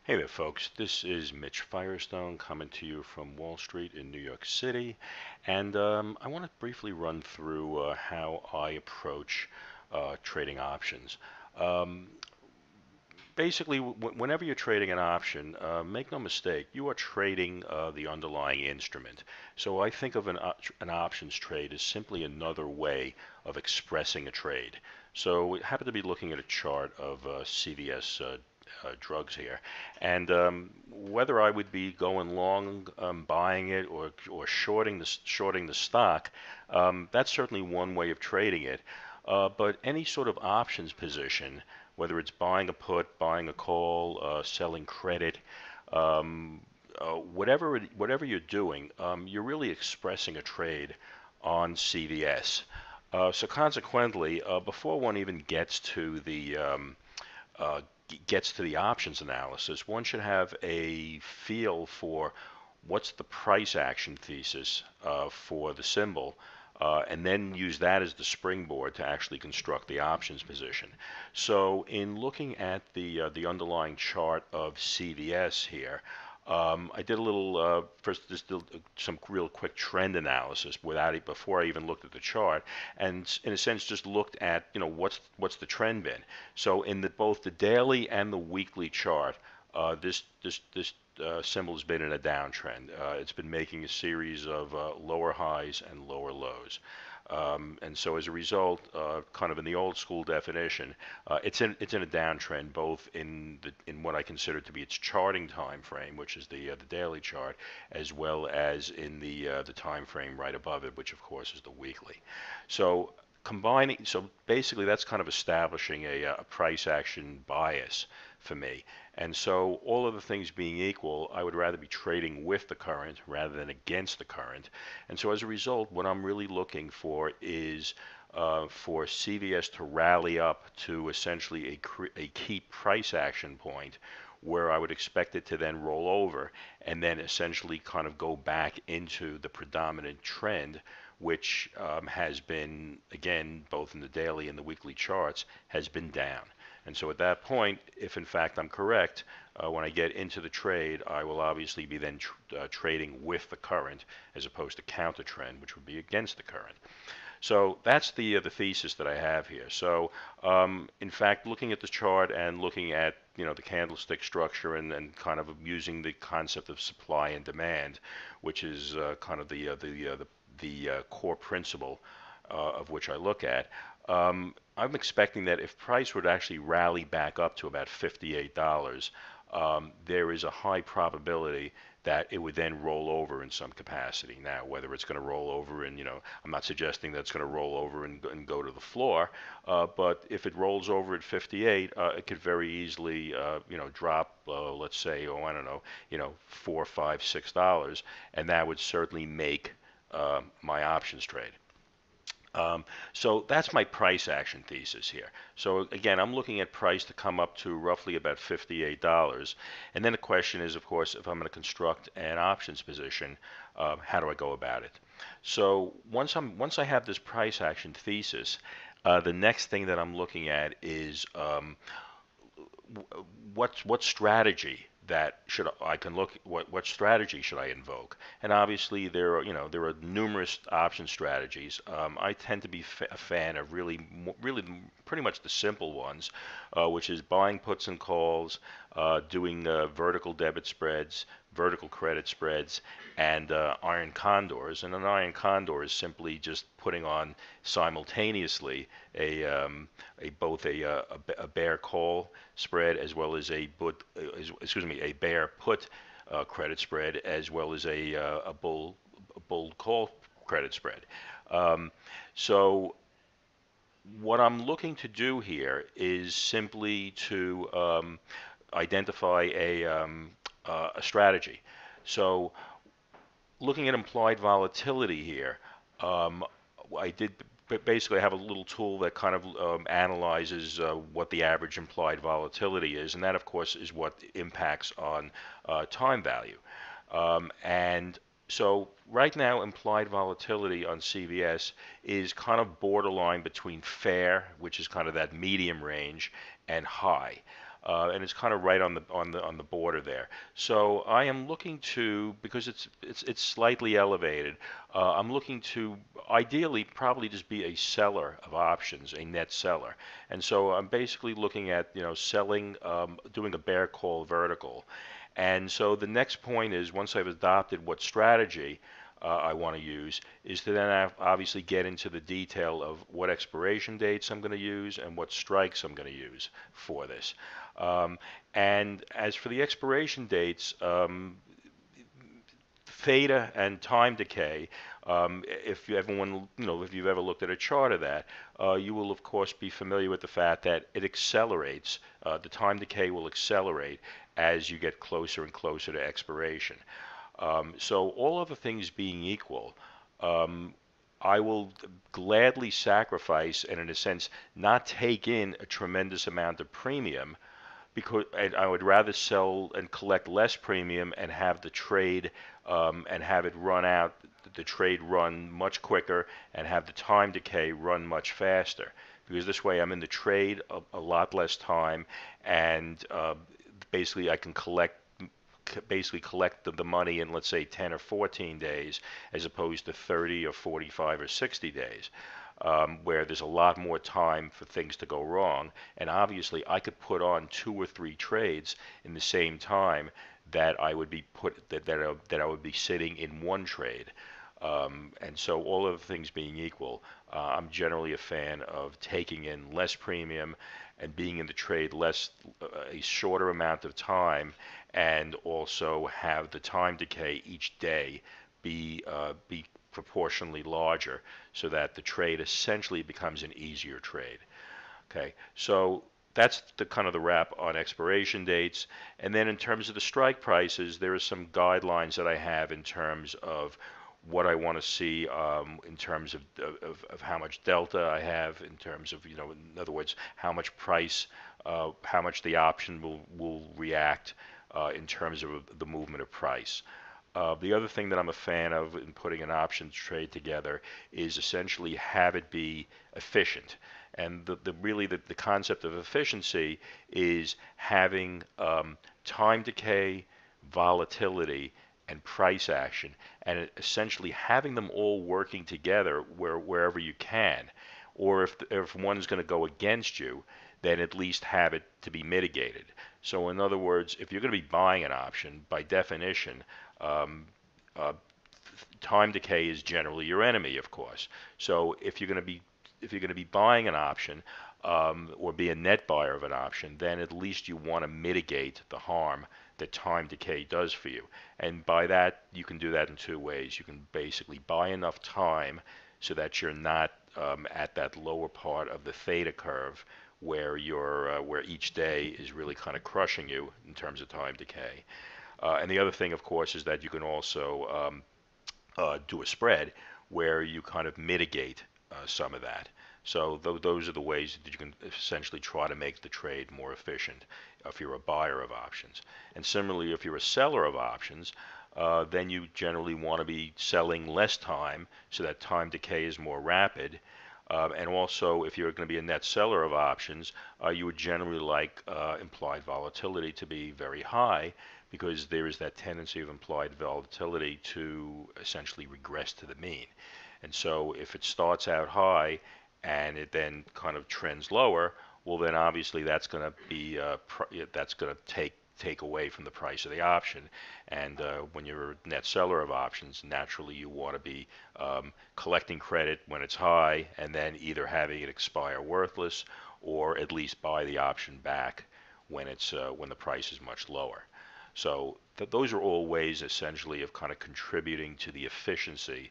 Hey there, folks. This is Mitch Firestone coming to you from Wall Street in New York City. And I want to briefly run through how I approach trading options. Um, Basically, whenever you're trading an option, make no mistake, you are trading the underlying instrument. So I think of an options trade as simply another way of expressing a trade. So we happen to be looking at a chart of CVS drugs here, and whether I would be going long, buying it, or shorting the stock, that's certainly one way of trading it. But any sort of options position, whether it's buying a put, buying a call, selling credit, um, whatever you're doing, you're really expressing a trade on CVS. So consequently, before one even uh, gets to the options analysis, one should have a feel for what's the price action thesis for the symbol, and then use that as the springboard to actually construct the options position. So in looking at the underlying chart of CVS here, I did a little first just did some real quick trend analysis without it before I even looked at the chart, and in a sense just looked at what's the trend been. So in both the daily and the weekly chart, this symbol has been in a downtrend. It's been making a series of lower highs and lower lows. And so as a result, kind of in the old school definition, it's in a downtrend, both in what I consider to be its charting time frame, which is the daily chart, as well as in the time frame right above it, which of course is the weekly. So so basically that's kind of establishing a price action bias for me. And so all of the things being equal, I would rather be trading with the current rather than against the current. And so as a result, what I'm really looking for is for CVS to rally up to essentially a key price action point where I would expect it to then roll over and then essentially kind of go back into the predominant trend, which has been, again, both in the daily and the weekly charts, has been down. And so at that point, if in fact I'm correct, when I get into the trade, I will obviously be then trading with the current as opposed to counter trend, which would be against the current. So that's the thesis that I have here. So in fact, looking at the chart and looking at the candlestick structure and kind of using the concept of supply and demand, which is kind of the core principle of which I look at. I'm expecting that if price would actually rally back up to about $58, there is a high probability that it would then roll over in some capacity. Now, whether it's going to roll over and, I'm not suggesting that it's going to roll over and go to the floor, but if it rolls over at 58, it could very easily, drop, let's say, oh, I don't know, $4, $5, $6, and that would certainly make my options trade. So that's my price action thesis here. So again, I'm looking at price to come up to roughly about $58. And then the question is, of course, if I'm going to construct an options position, how do I go about it? So once I have this price action thesis, the next thing that I'm looking at is what strategy that should I can look what strategy should I invoke? And obviously there are numerous option strategies. I tend to be a fan of really pretty much the simple ones, which is buying puts and calls, doing vertical debit spreads, vertical credit spreads, and iron condors. And an iron condor is simply just putting on simultaneously both a bear call spread as well as a bear put credit spread as well as a bull call credit spread. Um, so what I'm looking to do here is simply to identify a strategy. So looking at implied volatility here, um, I did basically have a little tool that kind of analyzes what the average implied volatility is, and that, of course, is what impacts on time value. And so right now, implied volatility on CVS is kind of borderline between fair, which is kind of that medium range, and high. and it's kind of right on the border there. So I am looking to, because it's slightly elevated. I'm looking to ideally probably just be a seller of options, a net seller. And so I'm basically looking at, selling, doing a bear call vertical. And so the next point is, once I've adopted what strategy I want to use, is to then obviously get into the detail of what expiration dates I'm going to use and what strikes I'm going to use for this. Um, and as for the expiration dates, theta and time decay, if everyone, if you've ever looked at a chart of that, you will of course be familiar with the fact that it accelerates. The time decay will accelerate as you get closer and closer to expiration. So all other things being equal, um, I will gladly sacrifice and, in a sense, not take in a tremendous amount of premium, because I would rather sell and collect less premium and have the trade, and have it run out, the trade run much quicker, and have the time decay run much faster. Because this way I'm in the trade a lot less time, and basically I can collect the money in, let's say, 10 or 14 days, as opposed to 30 or 45 or 60 days, where there's a lot more time for things to go wrong. And obviously, I could put on 2 or 3 trades in the same time that I would be that I would be sitting in one trade. And so, all other things being equal, I'm generally a fan of taking in less premium and being in the trade a shorter amount of time, and also have the time decay each day be proportionally larger, so that the trade essentially becomes an easier trade. Okay, so that's the kind of the wrap on expiration dates. And then in terms of the strike prices, there are some guidelines that I have in terms of what I want to see, in terms of how much delta I have, in terms of, in other words, how much price, how much the option will react, in terms of the movement of price. The other thing that I'm a fan of in putting an options trade together is essentially have it be efficient. And the concept of efficiency is having, time decay, volatility, and price action, and essentially having them all working together wherever you can. Or if one is going to go against you, then at least have it to be mitigated. So in other words, if you're going to be buying an option, by definition, um, uh, time decay is generally your enemy, of course. So if you're going to be buying an option, or be a net buyer of an option, then at least you want to mitigate the harm that time decay does for you. And by that, you can do that in 2 ways. You can basically buy enough time so that you're not, at that lower part of the theta curve, where each day is really kind of crushing you in terms of time decay. And the other thing, of course, is that you can also, do a spread where you kind of mitigate, some of that. So those are the ways that you can essentially try to make the trade more efficient if you're a buyer of options. And similarly, if you're a seller of options, then you generally want to be selling less time, so that time decay is more rapid. And also, if you're going to be a net seller of options, you would generally like, implied volatility to be very high, because there is that tendency of implied volatility to essentially regress to the mean. And so if it starts out high and it then kind of trends lower, well, then obviously that's going to be, that's going to take away from the price of the option. And when you're a net seller of options, naturally you want to be, collecting credit when it's high, and then either having it expire worthless, or at least buy the option back when the price is much lower. So those are all ways essentially of kind of contributing to the efficiency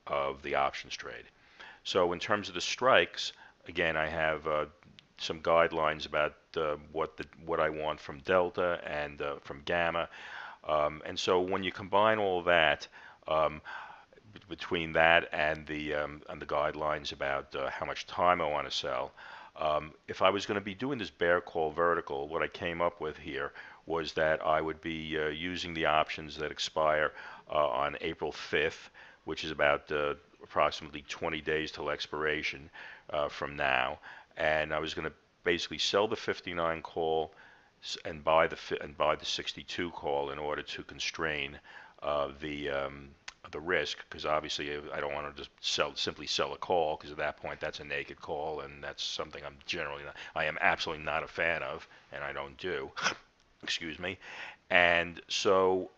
of the options trade. So in terms of the strikes, again, I have, some guidelines about, what I want from delta and, from gamma. And so when you combine all that, um, between that and the guidelines about, how much time I want to sell, if I was going to be doing this bear call vertical, what I came up with here was that I would be, using the options that expire, on April 5th, which is about, approximately 20 days till expiration, from now. And I was going to basically sell the 59 call and buy the 62 call in order to constrain the risk, because obviously I don't want to just simply sell a call, because at that point that's a naked call, and that's something I am absolutely not a fan of, and I don't do. Excuse me. And so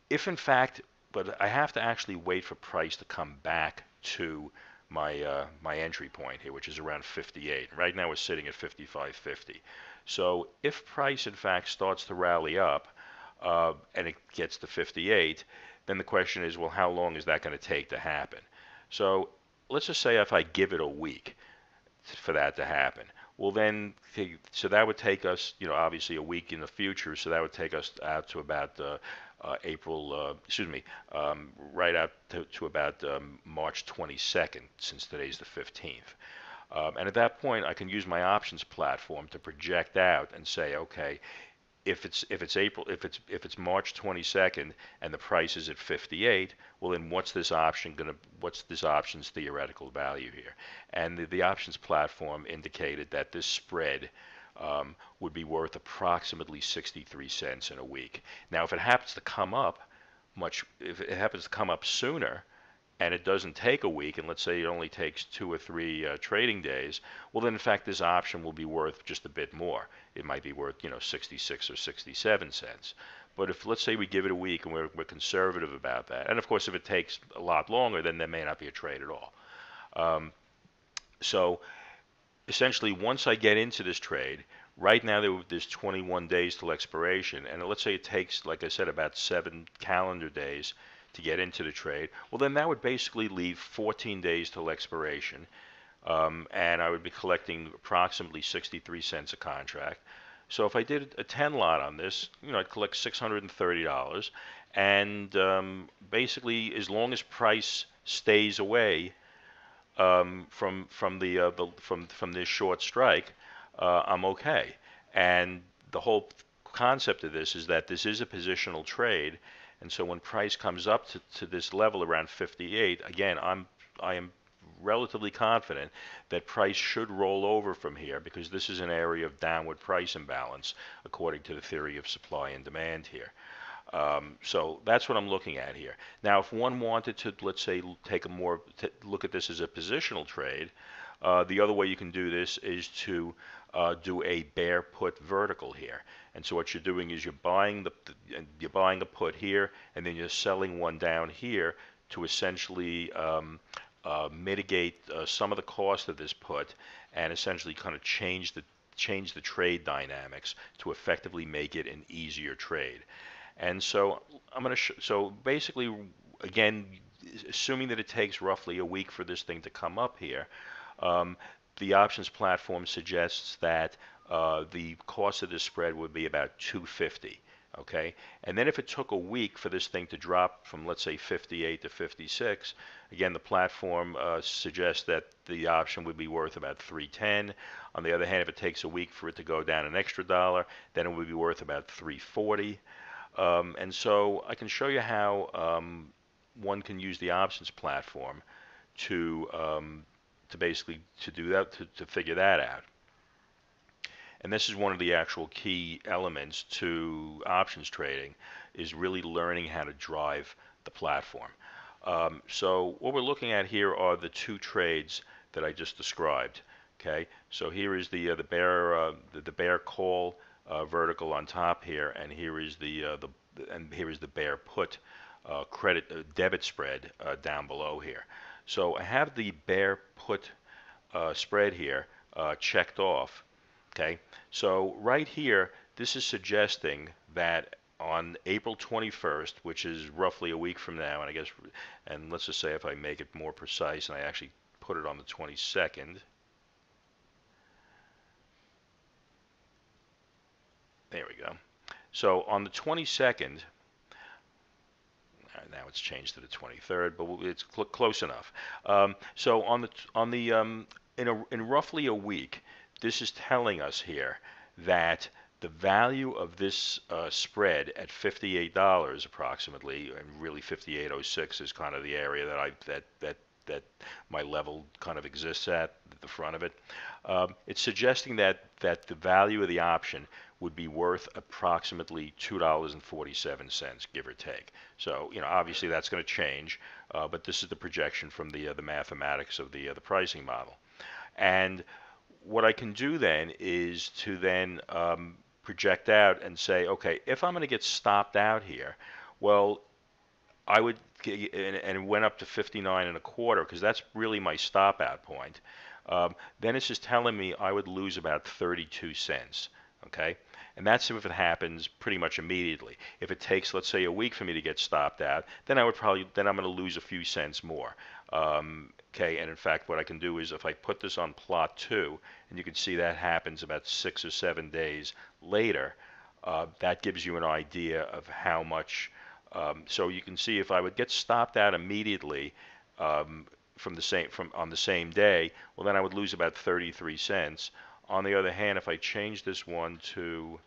if in fact, but I have to actually wait for price to come back to my entry point here, which is around 58. Right now we're sitting at 55.50. So if price in fact starts to rally up and it gets to 58, then the question is, well, how long is that going to take to happen? So let's just say if I give it a week for that to happen. Well, then, so that would take us, obviously a week in the future. So that would take us out to about April, right out to about March 22nd, since today's the 15th. And at that point, I can use my options platform to project out and say, okay, if it's March 22nd and the price is at 58, well then what's this option's theoretical value here? And the options platform indicated that this spread would be worth approximately 63 cents in a week. Now, if it happens to come up sooner, and it doesn't take a week, and let's say it only takes 2 or 3 trading days, well then in fact this option will be worth just a bit more. It might be worth 66 or 67 cents. But if, let's say, we give it a week and we're conservative about that, and of course if it takes a lot longer, then there may not be a trade at all. So essentially, once I get into this trade, right now there's 21 days till expiration, and let's say it takes, like I said, about 7 calendar days to get into the trade, well then that would basically leave 14 days till expiration, and I would be collecting approximately 63 cents a contract. So if I did a 10 lot on this, I'd collect $630, and basically, as long as price stays away from this short strike, I'm okay. And the whole concept of this is that this is a positional trade, and so when price comes up to this level around 58, again, I am relatively confident that price should roll over from here, because this is an area of downward price imbalance according to the theory of supply and demand here. So that's what I'm looking at here. Now, if one wanted to, let's say, look at this as a positional trade, the other way you can do this is to do a bear put vertical here. And so what you're doing is you're buying a put here, and then you're selling one down here to essentially mitigate some of the cost of this put, and essentially kind of change the trade dynamics to effectively make it an easier trade. And so so basically, again, assuming that it takes roughly a week for this thing to come up here, the options platform suggests that the cost of this spread would be about 250. Okay, and then if it took a week for this thing to drop from, let's say, 58 to 56, again, the platform suggests that the option would be worth about 310. On the other hand, if it takes a week for it to go down an extra dollar, then it would be worth about 340. And so I can show you how one can use the options platform to basically to do that, to figure that out. And this is one of the actual key elements to options trading, is really learning how to drive the platform. So what we're looking at here are the two trades that I just described. Okay, so here is the bear call vertical on top here, and here is the bear put debit spread down below here. So I have the bear put spread here checked off. Okay, so right here, this is suggesting that on April 21st, which is roughly a week from now, and let's just say if I make it more precise and I actually put it on the 22nd. There we go. So on the 22nd, now it's changed to the 23rd, but it's close enough. So in roughly a week, this is telling us here that the value of this spread at $58 approximately, and really 58.06 is kind of the area that my level kind of exists at the front of it. It's suggesting that the value of the option would be worth approximately $2.47, give or take. So, obviously that's going to change, but this is the projection from the mathematics of the pricing model. And what I can do then is to then project out and say, okay, if I'm going to get stopped out here, well, I would, and it went up to 59 and a quarter because that's really my stop out point. Then it's just telling me I would lose about 32 cents. Okay, and that's if it happens pretty much immediately. If it takes, let's say, a week for me to get stopped out, then I'm going to lose a few cents more. Okay, and in fact, what I can do is if I put this on plot 2, and you can see that happens about 6 or 7 days later, that gives you an idea of how much. So you can see if I would get stopped out immediately from on the same day, well then I would lose about 33 cents. On the other hand, if I change this one to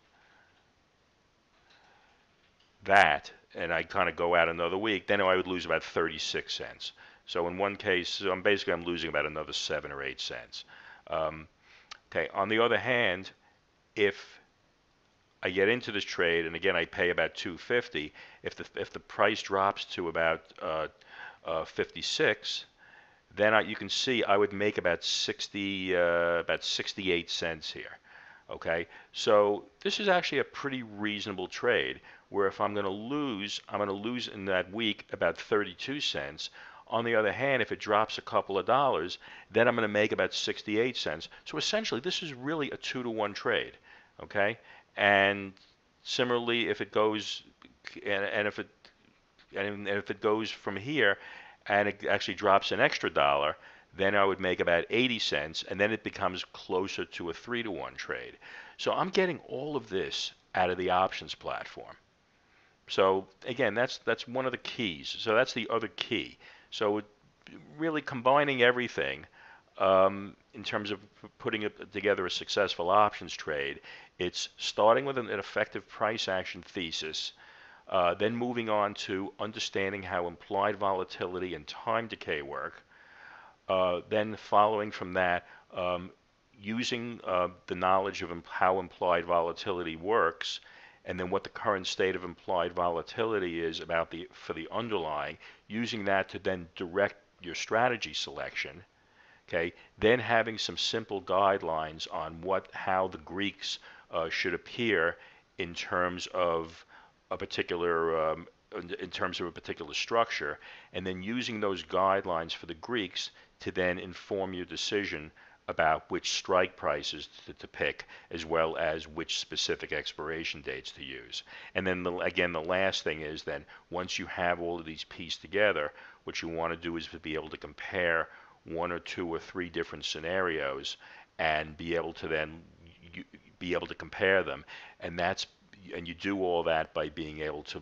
that and I kind of go out another week, then I would lose about 36 cents. So in one case, so I'm losing about another 7 or 8 cents. Okay. On the other hand, if I get into this trade, and again I pay about 250. If the price drops to about 56, then you can see I would make about 68 cents here. Okay, so this is actually a pretty reasonable trade. Where if I'm going to lose in that week about 32 cents. On the other hand, if it drops a couple of dollars, then I'm going to make about 68 cents. So essentially, this is really a 2-to-1 trade. Okay, and similarly, if it goes and if it goes from here and it actually drops an extra dollar, then I would make about 80 cents, and then it becomes closer to a 3-to-1 trade. So I'm getting all of this out of the options platform. So again, that's one of the keys. So that's the other key. So really combining everything in terms of putting together a successful options trade, it's starting with an effective price action thesis, then moving on to understanding how implied volatility and time decay work, then following from that, using the knowledge of how implied volatility works, and then what the current state of implied volatility is for the underlying, using that to then direct your strategy selection. Okay, then having some simple guidelines on how the Greeks should appear in terms of a particular structure, and then using those guidelines for the Greeks to then inform your decision about which strike prices to pick, as well as which specific expiration dates to use. And then again, the last thing is then once you have all of these pieced together, what you want to do is to be able to compare 1 or 2 or 3 different scenarios and be able to then compare them, and you do all that by being able to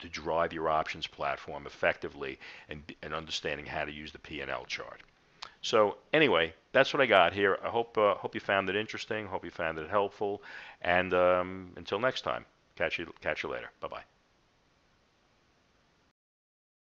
drive your options platform effectively and understanding how to use the P&L chart. So anyway, that's what I got here. I hope you found it interesting. Hope you found it helpful. And until next time, catch you later. Bye bye.